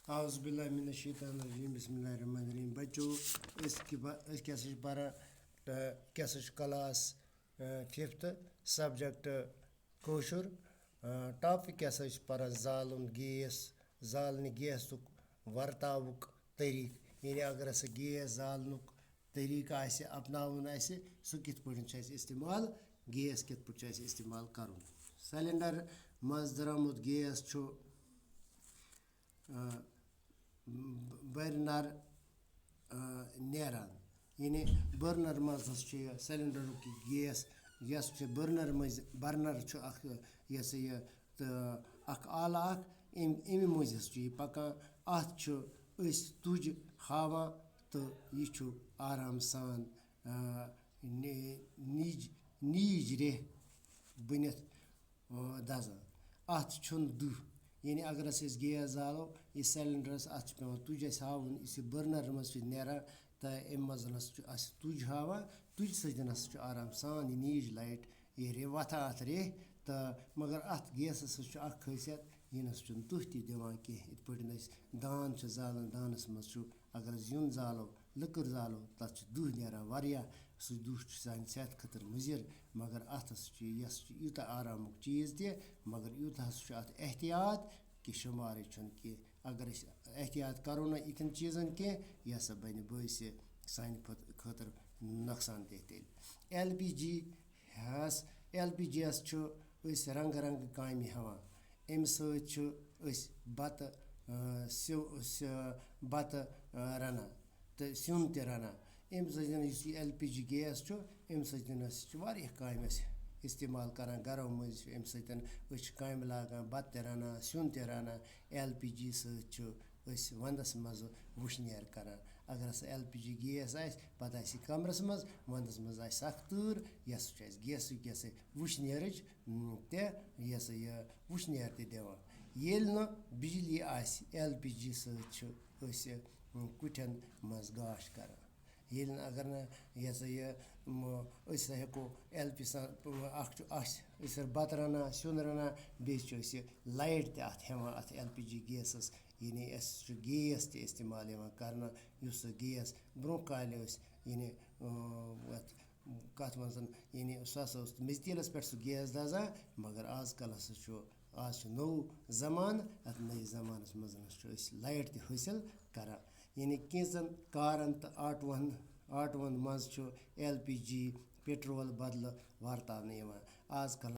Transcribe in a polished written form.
Auzbillahiminash-shaytanir-rajim. Bismillahir-rahmanir-rahim. बच्चों इस कैसे para कैसे class 5th subject kosher topic कैसे para zalun gas zalni gasuk vartavuk तरीक यानी अगर अस गैस जालनुक तरीक अपनावन सह कित पे इस्तेमाल गैस कित पे इस्तेमाल कर सिलेंडर मज द्रामुत गैस बर्नर नेरान यानी बर्नर मज सिलेंडर गैस यस बर्नर मज बर्नर यह तो आला अमि मज पकान अत तुज हावा तो यह आराम सान नीज रेह बनित दजान अत दुह यानी अगर अस गैस जालो यह सिलेंडरस अत पे तुज हावन इस बर्नर मज नेरान तो अम मज तुज हावा तुज सत आराम सान यह नीज लाइट यह रे वथान अत रेह तो मगर अत गैस खासियत यह नस तुह दिवान कह इत पे दान जालान दानस मज अगर यून जालो लकर जालो तथ दुह नेरान वारिया सह दुह सान सेहत खतर मुजिर मगर अत यूत आराम चीज तह मगर यूत अत एहतियात कि शुमार कह अगर एहतियात करो ना इतन चीजन कह यह बन बस सान खतर नुकसान दह तेल LPG रंग रंग काम हेवान अम सत बत रनान तो सिन तह रनान अम LPG गैस अम सह काम इस्तेमाल करान घरों मज अम काम लागान बत तह रनान सिन तह रनान LPG सत वंदस मज वुशनेर करान अगर LPG गैस पत कमरस मज वंदस मज सख तूर यह गैस वुशनेर वुशनेर दिवान ये न बिजली LPG सत कुठन मज गाश करान ये अगर हेको बत रनान सिन रनान बे लाइट तथ हेवान अत LPG गैसस यानी गैस तह इस्तेमाल करना गैस ब्रो काल यानी कत मज यानी सह मेज तेलस पे गैस दजान मगर आजकल आज नौ जमान अत नई जमानस मज लाइट तह हासिल करान यानी कैंचन कारन तो आटोवन मज LPG पेट्रोल बदल वर्तान आजकल